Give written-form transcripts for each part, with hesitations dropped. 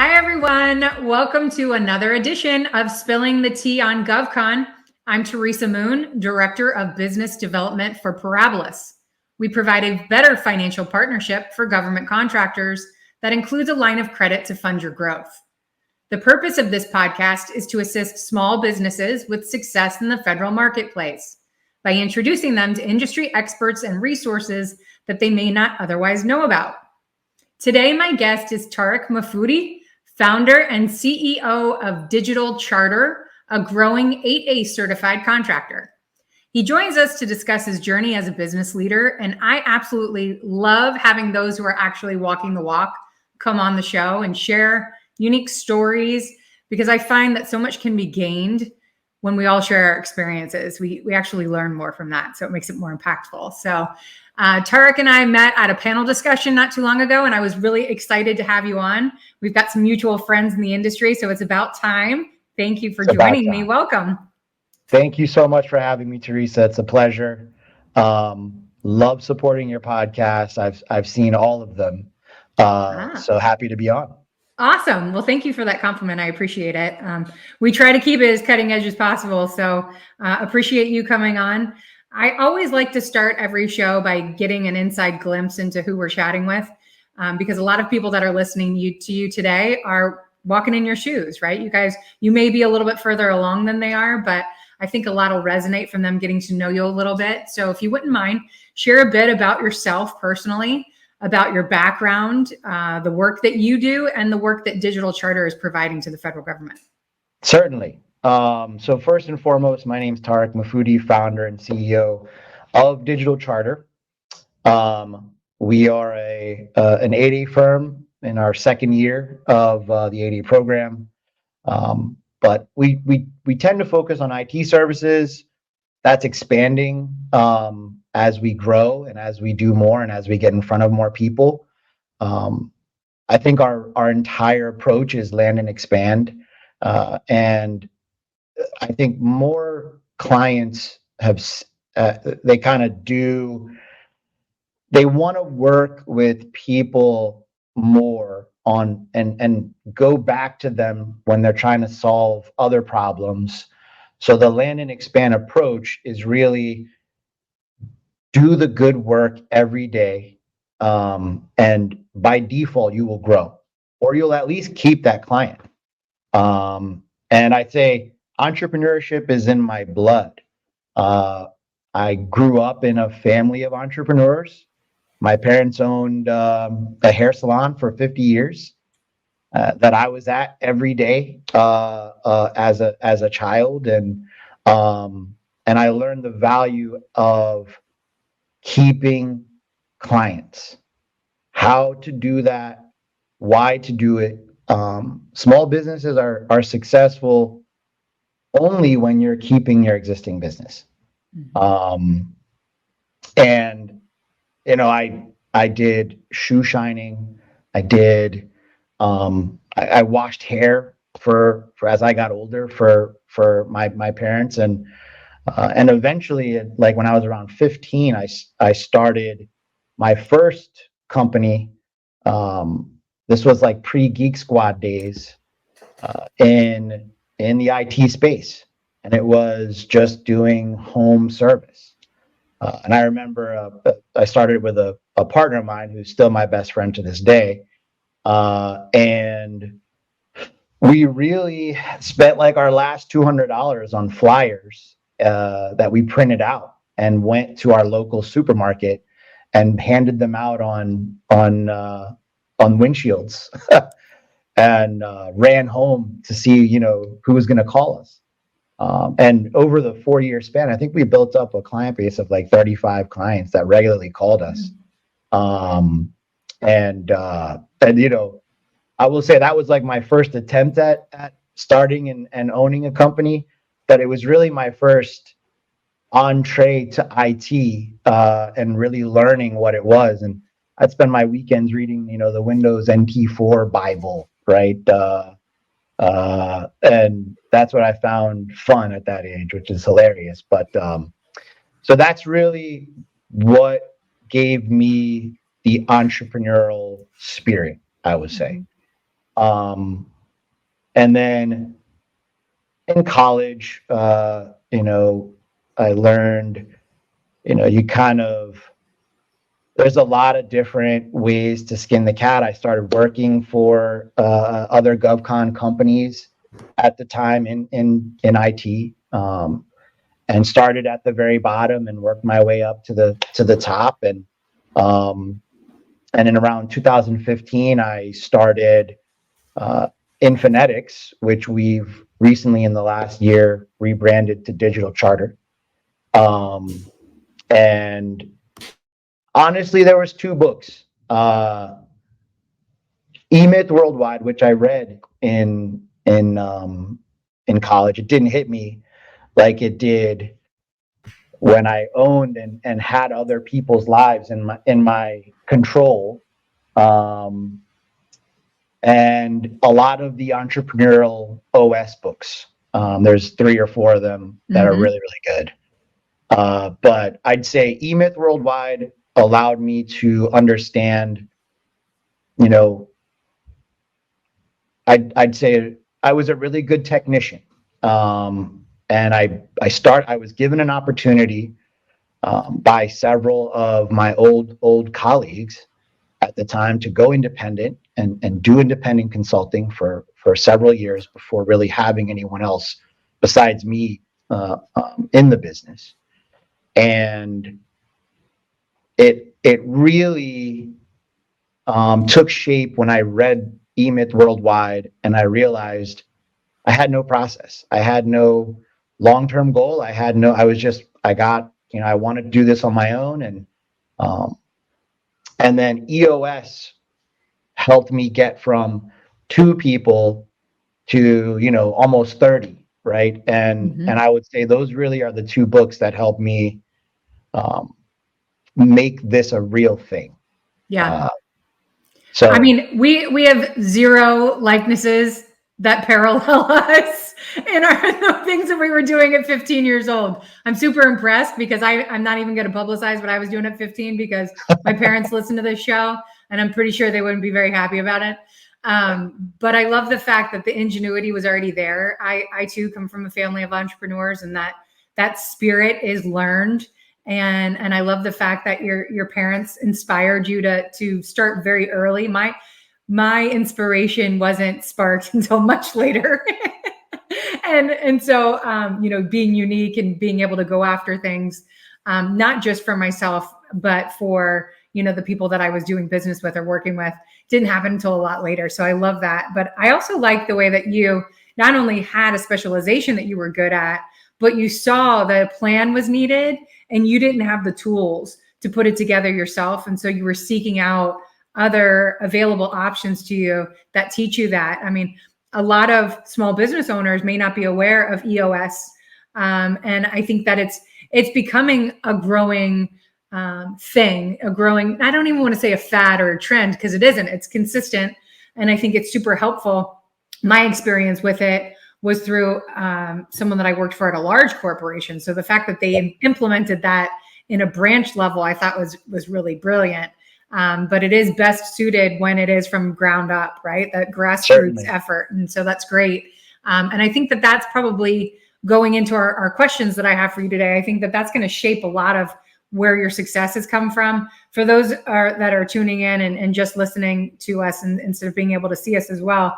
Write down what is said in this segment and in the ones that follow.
Hi, everyone. Welcome to another edition of Spilling the Tea on GovCon. I'm Teresa Moon, Director of Business Development for Parabolis. We provide a better financial partnership for government contractors that includes a line of credit to fund your growth. The purpose of this podcast is to assist small businesses with success in the federal marketplace by introducing them to industry experts and resources that they may not otherwise know about. Today, my guest is Tarik Mahfoudi, founder and CEO of Digital Charter, a growing 8A certified contractor. He joins us to discuss his journey as a business leader, and I absolutely love having those who are actually walking the walk come on the show and share unique stories, because I find that so much can be gained when we all share our experiences. We actually learn more from that, so it makes it more impactful. So Tarik and I met at a panel discussion not too long ago, and I was really excited to have you on. We've got some mutual friends in the industry, so it's about time. Thank you for joining me. Welcome. Thank you so much for having me, Teresa. It's a pleasure. Love supporting your podcast. I've seen all of them. So happy to be on. Awesome. Well, thank you for that compliment. I appreciate it. We try to keep it as cutting edge as possible, so appreciate you coming on. I always like to start every show by getting an inside glimpse into who we're chatting with, because a lot of people that are listening to you today are walking in your shoes, right? You guys, you may be a little bit further along than they are, but I think a lot will resonate from them getting to know you a little bit. So if you wouldn't mind, share a bit about yourself personally, about your background, the work that you do, and the work that Digital Charter is providing to the federal government. Certainly. So first and foremost, my name is Tarik Mahfoudi, founder and CEO of Digital Charter. We are an 8A firm in our second year of the 8A program, but we tend to focus on IT services. That's expanding as we grow and as we do more and as we get in front of more people. I think our entire approach is land and expand, and I think more clients have, they want to work with people more on and go back to them when they're trying to solve other problems. So the land and expand approach is really do the good work every day. And by default, you will grow, or you'll at least keep that client. And I'd say entrepreneurship is in my blood. I grew up in a family of entrepreneurs. My parents owned a hair salon for 50 years that I was at every day as a child, and I learned the value of keeping clients, how to do that, why to do it. Small businesses are successful only when you're keeping your existing business. And I did shoe shining. I washed hair for as I got older for my parents, and eventually, like when I was around 15, I started my first company. This was like pre-Geek Squad days in the IT space, and it was just doing home service. And I remember I started with a partner of mine who's still my best friend to this day, and we really spent like our last $200 on flyers that we printed out and went to our local supermarket and handed them out on windshields and ran home to see who was going to call us. And over the 4-year span, I think we built up a client base of like 35 clients that regularly called us. And I will say that was like my first attempt at starting and owning a company, but it was really my first entree to IT and really learning what it was. And I'd spend my weekends reading, the Windows NT4 Bible, right? And that's what I found fun at that age, which is hilarious. But so that's really what gave me the entrepreneurial spirit, I would say. And then in college, I learned, there's a lot of different ways to skin the cat. I started working for other GovCon companies at the time in IT, and started at the very bottom and worked my way up to the top. And in around 2015, I started Infinetics, which we've recently in the last year rebranded to Digital Charter. And honestly, there was two books, E-Myth Worldwide, which I read in college. It didn't hit me like it did when I owned and had other people's lives in my control. And a lot of the entrepreneurial OS books. There's 3 or 4 of them that are really, really good. But I'd say E-Myth Worldwide allowed me to understand, I'd say I was a really good technician. And I was given an opportunity by several of my old colleagues at the time to go independent and do independent consulting for several years before really having anyone else besides me in the business. And it really took shape when I read E-Myth Worldwide, and I realized I had no process. I had no long-term goal. I want to do this on my own. And then EOS helped me get from 2 people to, almost 30, right? And I would say those really are the 2 books that helped me make this a real thing. Yeah. So I mean, we have 0 likenesses that parallel us in the things that we were doing at 15 years old. I'm super impressed because I'm not even going to publicize what I was doing at 15 because my parents listen to this show and I'm pretty sure they wouldn't be very happy about it. But I love the fact that the ingenuity was already there. I too come from a family of entrepreneurs, and that spirit is learned. And I love the fact that your parents inspired you to start very early. My inspiration wasn't sparked until much later. and so, being unique and being able to go after things, not just for myself, but for, the people that I was doing business with or working with, didn't happen until a lot later. So I love that. But I also like the way that you not only had a specialization that you were good at, but you saw that a plan was needed and you didn't have the tools to put it together yourself. And so you were seeking out other available options to you that teach you that. I mean, a lot of small business owners may not be aware of EOS. And I think that it's becoming a growing thing, I don't even want to say a fad or a trend, because it isn't. It's consistent. And I think it's super helpful. My experience with it was through someone that I worked for at a large corporation. So the fact that they implemented that in a branch level, I thought was really brilliant. But it is best suited when it is from ground up, right? That grassroots effort. And so that's great. And I think that that's probably going into our questions that I have for you today. I think that that's going to shape a lot of where your success has come from. For those that are tuning in and just listening to us and instead of being able to see us as well,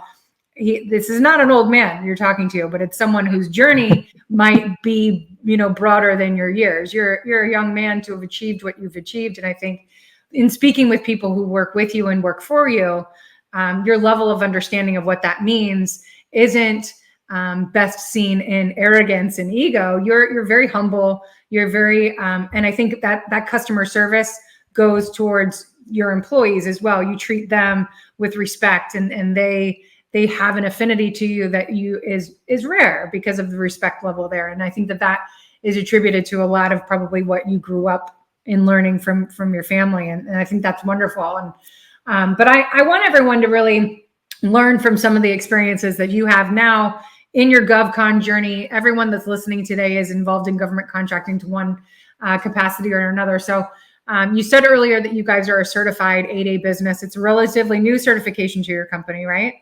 this is not an old man you're talking to, but it's someone whose journey might be, broader than your years. You're a young man to have achieved what you've achieved. And I think in speaking with people who work with you and work for you, your level of understanding of what that means isn't best seen in arrogance and ego. You're very humble. You're very, and I think that customer service goes towards your employees as well. You treat them with respect, and they have an affinity to you that is rare because of the respect level there. And I think that is attributed to a lot of probably what you grew up in learning from your family. And I think that's wonderful. And, but I want everyone to really learn from some of the experiences that you have now in your GovCon journey. Everyone that's listening today is involved in government contracting to one capacity or another. So you said earlier that you guys are a certified 8A business. It's a relatively new certification to your company, right?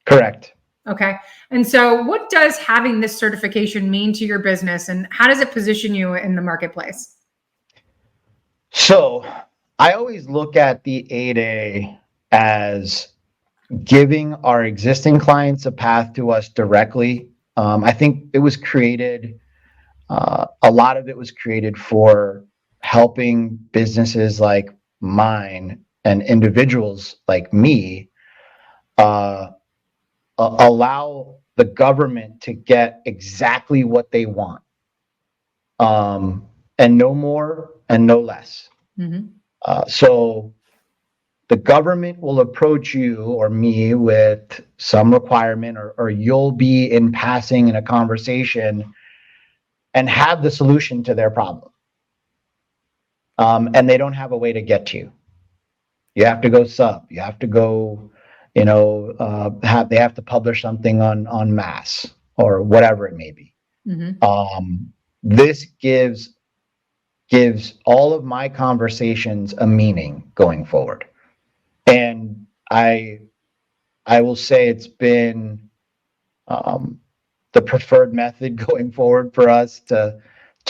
Correct. Okay. And so what does having this certification mean to your business, and how does it position you in the marketplace? So I always look at the 8A as giving our existing clients a path to us directly. I think it was created, a lot of it was created for helping businesses like mine and individuals like me uh, allow the government to get exactly what they want, and no more and no less. Mm-hmm. So the government will approach you or me with some requirement, or you'll be in passing in a conversation and have the solution to their problem. And they don't have a way to get to you. You have to go sub. You have to go, they have to publish something on mass or whatever it may be. Mm-hmm. This gives all of my conversations a meaning going forward. And I will say it's been the preferred method going forward for us to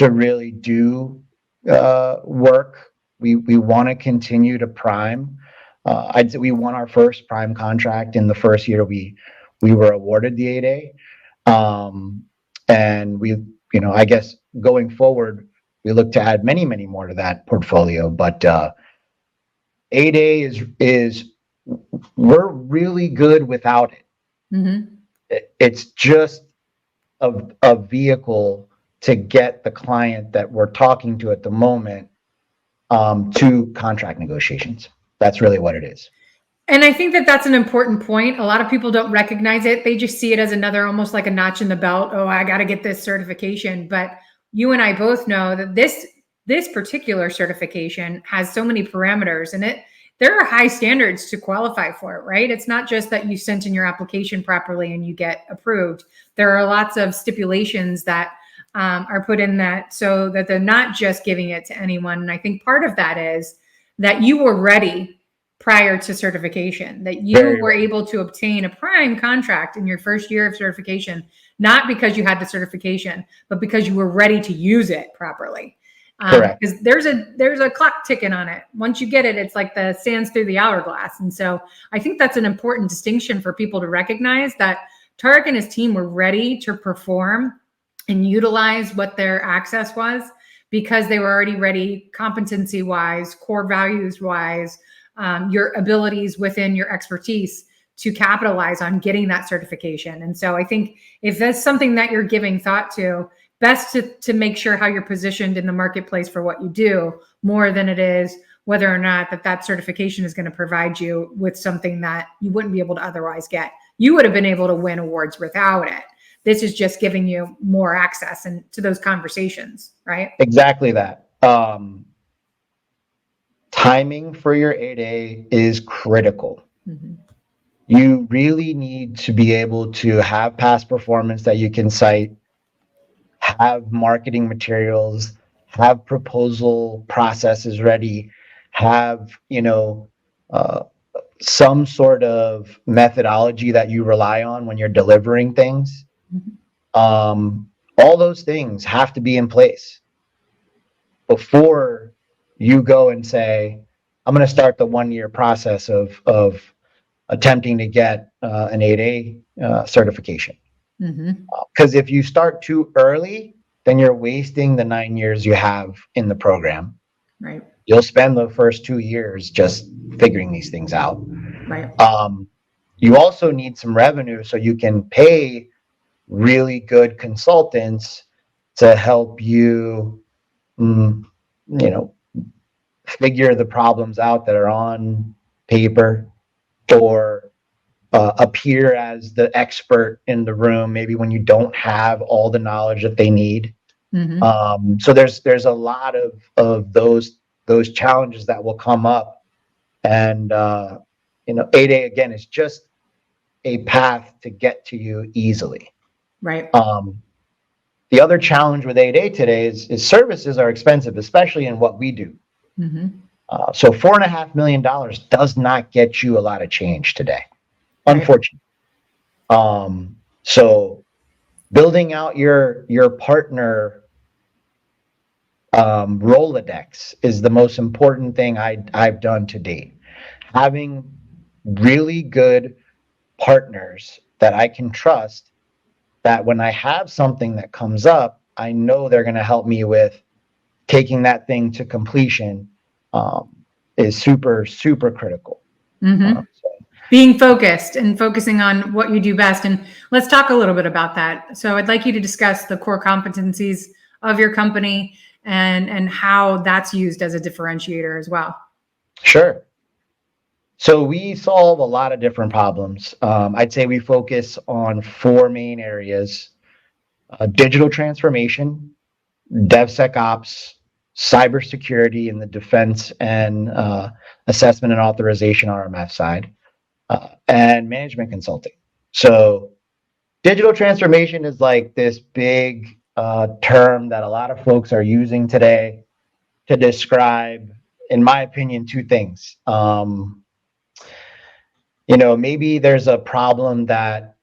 really do work. We want to continue to prime. I'd say we won our first prime contract in the first year we were awarded the 8A, and I guess going forward we look to add many more to that portfolio. But 8A is we're really good without it. Mm-hmm. It's just a vehicle to get the client that we're talking to at the moment to contract negotiations. That's really what it is. And I think that that's an important point. A lot of people don't recognize it. They just see it as another, almost like a notch in the belt. Oh, I got to get this certification. But you and I both know that this particular certification has so many parameters, and there are high standards to qualify for it, right? It's not just that you sent in your application properly and you get approved. There are lots of stipulations that are put in that, so that they're not just giving it to anyone. And I think part of that is that you were ready prior to certification, that you were able to obtain a prime contract in your first year of certification, not because you had the certification, but because you were ready to use it properly. Correct. Because there's a clock ticking on it. Once you get it, it's like the sands through the hourglass. And so I think that's an important distinction for people to recognize, that Tarik and his team were ready to perform and utilize what their access was, because they were already ready competency wise, core values wise, your abilities within your expertise to capitalize on getting that certification. And so I think if that's something that you're giving thought to, best to make sure how you're positioned in the marketplace for what you do, more than it is whether or not that certification is going to provide you with something that you wouldn't be able to otherwise get. You would have been able to win awards without it. This is just giving you more access to those conversations, right? Exactly that. Timing for your 8A is critical. Mm-hmm. You really need to be able to have past performance that you can cite, have marketing materials, have proposal processes ready, have, some sort of methodology that you rely on when you're delivering things. Mm-hmm. All those things have to be in place before you go and say, I'm going to start the 1-year process of attempting to get an 8A certification. Because if you start too early, then you're wasting the 9 years you have in the program. Right. You'll spend the first 2 years just figuring these things out. Right. You also need some revenue so you can pay really good consultants to help you, figure the problems out that are on paper, or appear as the expert in the room, maybe when you don't have all the knowledge that they need. Mm-hmm. So there's a lot of those challenges that will come up, and 8A again is just a path to get to you easily. Right. The other challenge with 8A today is services are expensive, especially in what we do. Mm-hmm. So $4.5 million does not get you a lot of change today, unfortunately. So building out your partner Rolodex is the most important thing I've done to date. Having really good partners that I can trust, that when I have something that comes up, I know they're going to help me with taking that thing to completion, is super, super critical. Mm-hmm. So, Being focused and focusing on what you do best. And let's talk a little bit about that. So I'd like you to discuss the core competencies of your company and how that's used as a differentiator as well. sure. So we solve a lot of different problems. I'd say we focus on four main areas: digital transformation, DevSecOps, cybersecurity in the defense and assessment and authorization RMF side, and management consulting. So digital transformation is like this big term that a lot of folks are using today to describe, in my opinion, two things. Maybe there's a problem that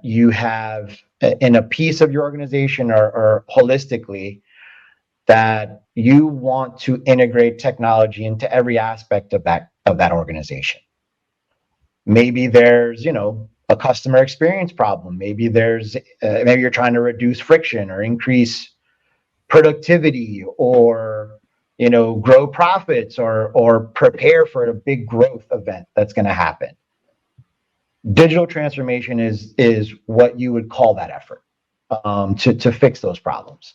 you have in a piece of your organization, or holistically, that you want to integrate technology into every aspect of that organization. Maybe there's a customer experience problem. Maybe maybe you're trying to reduce friction or increase productivity, or grow profits, or prepare for a big growth event that's going to happen. Digital transformation is what you would call that effort, to fix those problems.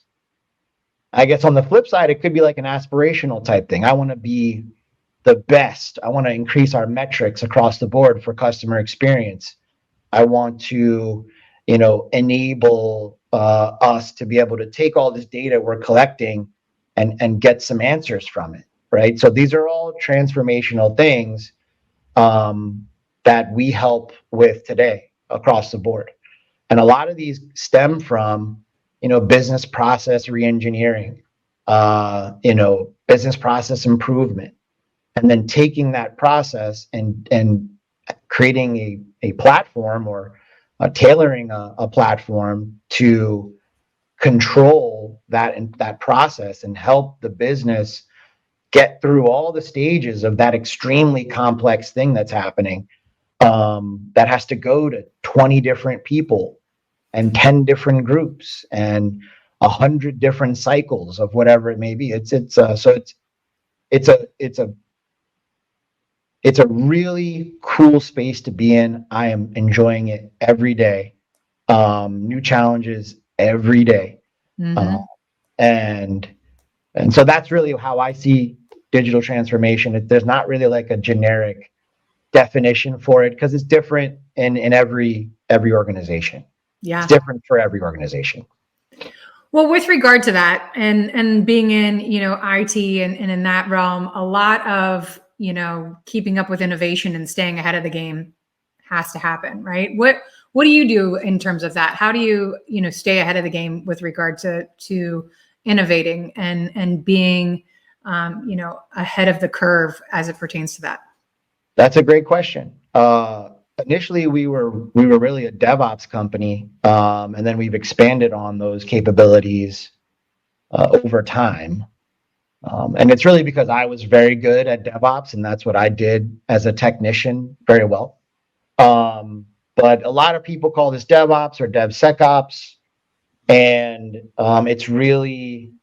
I guess on the flip side, it could be like an aspirational type thing. I want to be the best. I want to increase our metrics across the board for customer experience. I want to, enable us to be able to take all this data we're collecting and get some answers from it, right? So these are all transformational things that we help with today across the board. And a lot of these stem from, business process reengineering, business process improvement, and then taking that process and creating a platform, or tailoring a platform to control that process and help the business get through all the stages of that extremely complex thing that's happening, that has to go to 20 different people and 10 different groups and 100 different cycles of whatever it may be. It's a really cool space to be in. I am enjoying it every day. New challenges every day. Mm-hmm. And so that's really how I see digital transformation. There's not really like a generic definition for it, because it's different in every organization. Yeah. It's different for every organization. Well, with regard to that, and being in, IT and in that realm, a lot of, keeping up with innovation and staying ahead of the game has to happen, right? What do you do in terms of that? How do you, stay ahead of the game with regard to innovating and being, ahead of the curve as it pertains to that? That's a great question. Initially, we were really a DevOps company, and then we've expanded on those capabilities over time. And it's really because I was very good at DevOps, and that's what I did as a technician very well. But a lot of people call this DevOps or DevSecOps, and it's really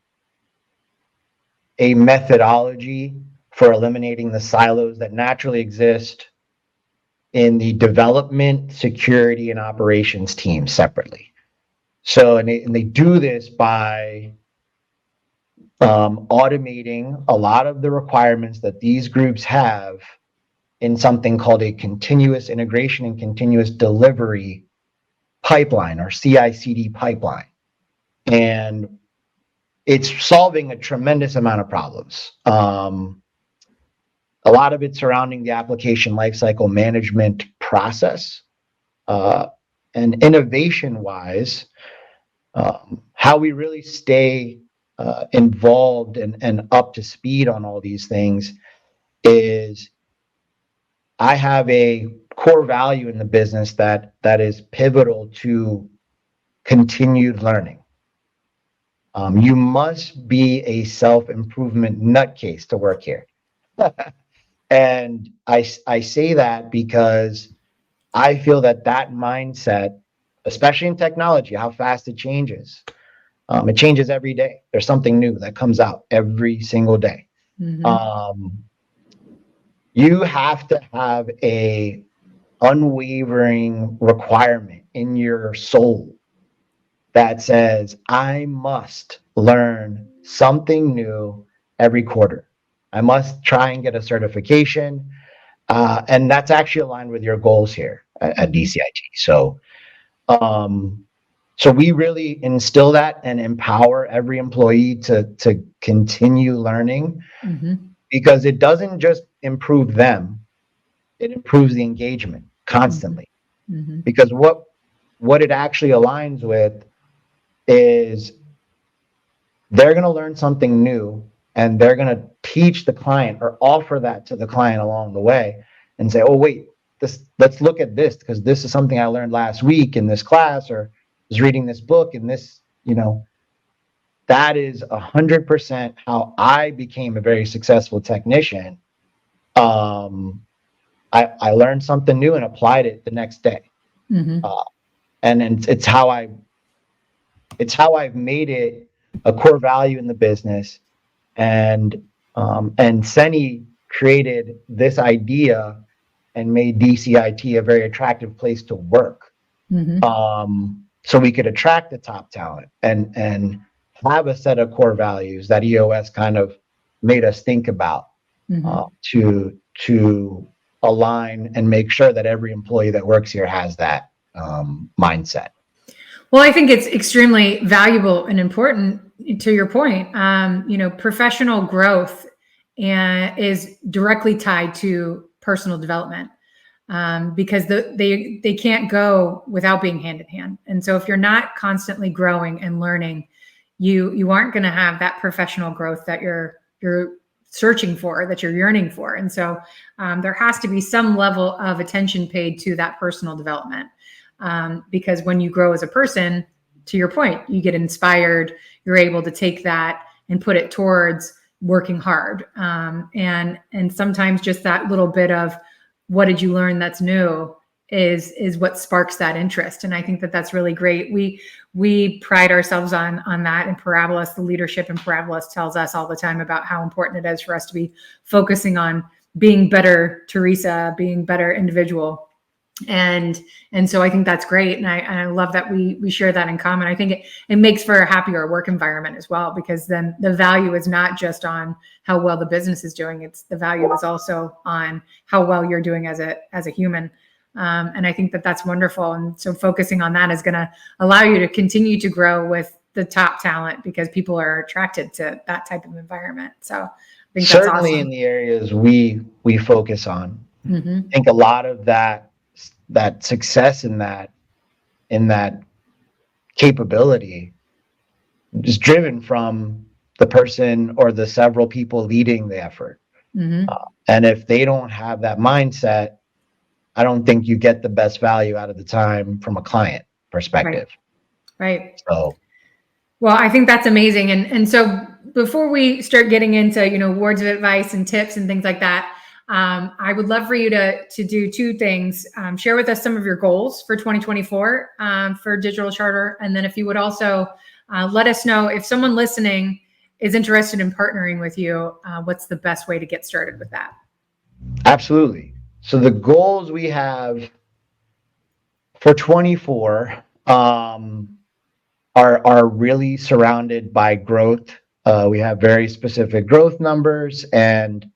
a methodology for eliminating the silos that naturally exist in the development, security, and operations teams separately. So, and they do this by automating a lot of the requirements that these groups have in something called a continuous integration and continuous delivery pipeline, or CI/CD pipeline. And it's solving a tremendous amount of problems. A lot of it surrounding the application lifecycle management process, and innovation-wise, how we really stay involved and up to speed on all these things is, I have a core value in the business that is pivotal to continued learning. You must be a self-improvement nutcase to work here. And I say that because I feel that mindset, especially in technology, how fast it changes. It changes every day. There's something new that comes out every single day. You have to have a unwavering requirement in your soul that says, I must learn something new every quarter. I must try and get a certification. And that's actually aligned with your goals here at DCIT. So we really instill that and empower every employee to continue learning, because it doesn't just improve them, it improves the engagement constantly. Because what it actually aligns with is they're going to learn something new, and they're going to teach the client or offer that to the client along the way and say, oh, wait, let's look at this, because this is something I learned last week in this class, or was reading this book, and this, that is 100% how I became a very successful technician. I learned something new and applied it the next day. And it's how I've made it a core value in the business. And Seni created this idea and made DCIT a very attractive place to work. So we could attract the top talent and have a set of core values that EOS kind of made us think about to align and make sure that every employee that works here has that mindset. Well, I think it's extremely valuable and important, to your point. Professional growth is directly tied to personal development, because they can't go without being hand in hand. And so if you're not constantly growing and learning, you aren't going to have that professional growth that you're searching for, that you're yearning for. And so there has to be some level of attention paid to that personal development. Because when you grow as a person, to your point, you get inspired, you're able to take that and put it towards working hard. And sometimes just that little bit of what did you learn that's new is what sparks that interest. And I think that that's really great. We pride ourselves on that. And Parabolas, the leadership in Parabolas, tells us all the time about how important it is for us to be focusing on being better Teresa, being better individual. And so I think that's great. And I love that we share that in common. I think it makes for a happier work environment as well, because then the value is not just on how well the business is doing. It's the value is also on how well you're doing as a human. And I think that that's wonderful. And so focusing on that is going to allow you to continue to grow with the top talent, because people are attracted to that type of environment. So I think that's certainly awesome. In the areas we focus on, I think a lot of that success in that capability is driven from the person or the several people leading the effort. And if they don't have that mindset, I don't think you get the best value out of the time from a client perspective. Right. So, well, I think that's amazing. And so before we start getting into, words of advice and tips and things like that, I would love for you to do two things. Share with us some of your goals for 2024 for Digital Charter. And then if you would also let us know if someone listening is interested in partnering with you, what's the best way to get started with that? Absolutely. So the goals we have for 24 are really surrounded by growth. We have very specific growth numbers, and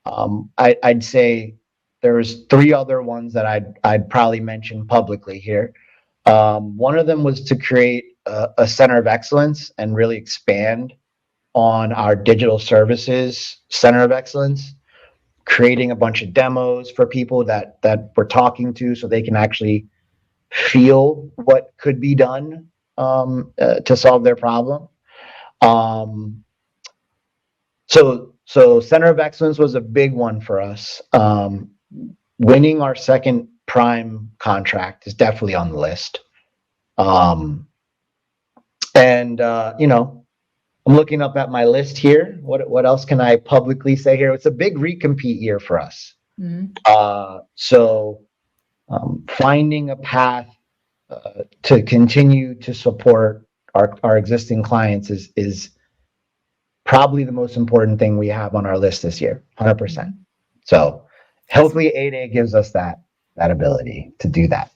I'd say there's three other ones that I'd probably mention publicly here. One of them was to create a center of excellence and really expand on our digital services center of excellence, creating a bunch of demos for people that we're talking to, so they can actually feel what could be done to solve their problem. So center of excellence was a big one for us. Winning our second prime contract is definitely on the list. And I'm looking up at my list here. What else can I publicly say here? It's a big recompete year for us. So finding a path to continue to support our existing clients is probably the most important thing we have on our list this year, 100%. So hopefully 8A gives us that ability to do that.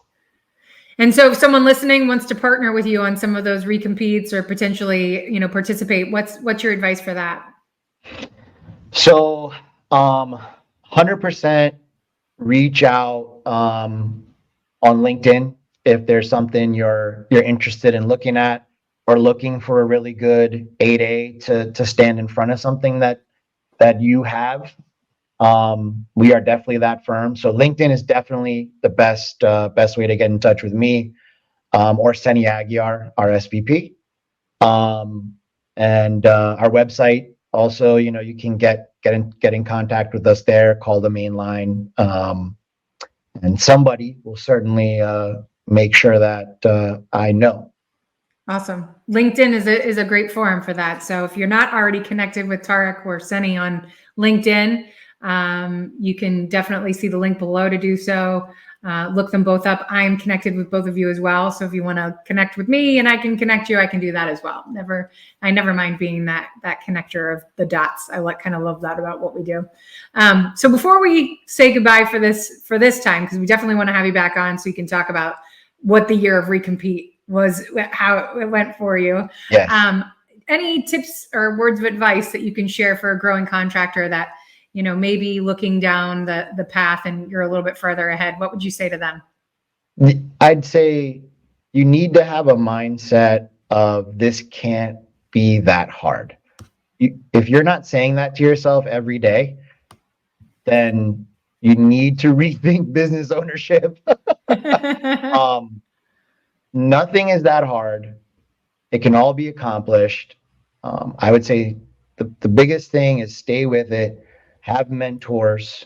And so if someone listening wants to partner with you on some of those recompetes or potentially, participate, what's your advice for that? So 100% reach out on LinkedIn if there's something you're interested in looking at, or looking for a really good 8A to stand in front of something that you have. We are definitely that firm. So LinkedIn is definitely the best way to get in touch with me, or Seni Aguiar, our SVP. And our website also, you can get in contact with us there, call the main line. And somebody will certainly make sure that I know. Awesome. LinkedIn is a great forum for that. So if you're not already connected with Tarik or Seni on LinkedIn, you can definitely see the link below to do so. Look them both up. I am connected with both of you as well. So if you want to connect with me and I can connect you, I can do that as well. I never mind being that connector of the dots. I kind of love that about what we do. So before we say goodbye for this time, because we definitely want to have you back on so you can talk about what the year of recompete was, how it went for you. Yes. Any tips or words of advice that you can share for a growing contractor that, maybe looking down the path and you're a little bit further ahead? What would you say to them? I'd say you need to have a mindset of this can't be that hard. If you're not saying that to yourself every day, then you need to rethink business ownership. Nothing is that hard. It can all be accomplished. I would say the biggest thing is stay with it. Have mentors,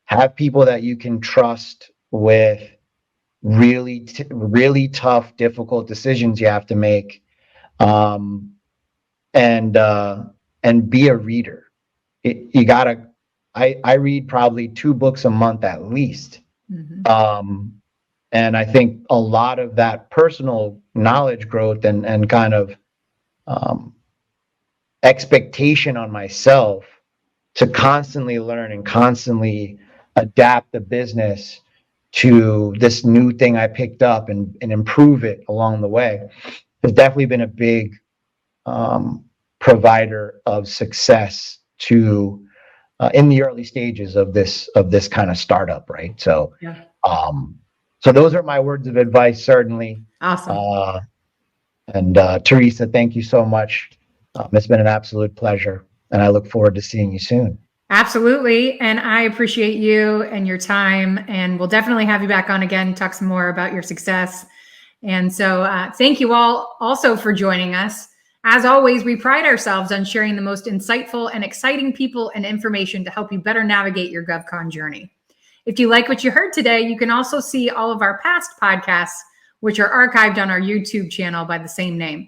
have people that you can trust with really tough, difficult decisions you have to make, and be a reader. I read probably 2 books a month at least. And I think a lot of that personal knowledge growth and kind of expectation on myself to constantly learn and constantly adapt the business to this new thing I picked up and improve it along the way has definitely been a big provider of success to in the early stages of this kind of startup, right? So, so those are my words of advice, certainly. Awesome. And Teresa, thank you so much. It's been an absolute pleasure, and I look forward to seeing you soon. Absolutely. And I appreciate you and your time, and we'll definitely have you back on again, talk some more about your success. And so thank you all also for joining us. As always, we pride ourselves on sharing the most insightful and exciting people and information to help you better navigate your GovCon journey. If you like what you heard today, you can also see all of our past podcasts, which are archived on our YouTube channel by the same name.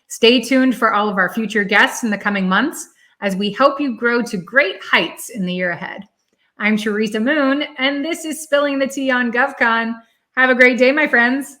Stay tuned for all of our future guests in the coming months as we help you grow to great heights in the year ahead. I'm Teresa Moon, and this is Spilling the Tea on GovCon. Have a great day, my friends.